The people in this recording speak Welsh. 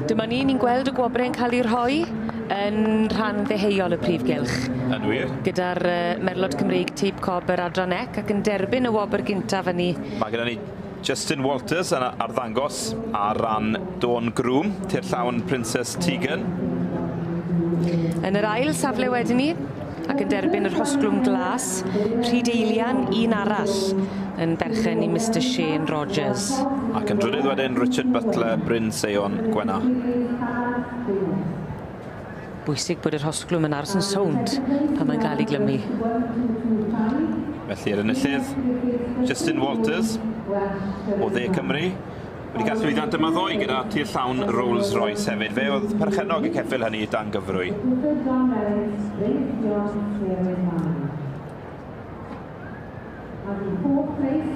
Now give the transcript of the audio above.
Dyma ni'n gweld y gwobrau yn cael ei rhoi yn rhan ddeheuol y prif gylch. Yn wir. Gyda'r merlod Cymreig teip cob yr adran ec ac yn derbyn y wobr gyntaf yn ni. Mae gyda ni Justin Walters yn arddangos ar ran Dawn Groom, tir llawn Princess Tegan. Yn yr ail safle wedyn ni, ac yn derbyn yr hosglwm glas, Rhyd Eilian, un arall yn berchen i Mr Shane Rogers. Ac yn drydydd wedyn Richard Butler, Bryn Seon Gwenna. Bwysig bod yr hosglwm yn aros yn sownd pan mae'n cael ei glymu. Felly yr enillydd, Justin Walters o Dde Cymru. Wedi cael llwyddiant yma ddoe gyda tir llawn Rolls-Royce hefyd. Fe oedd perchennog y ceffyl hynny dan gyfrwy. And in fourth place,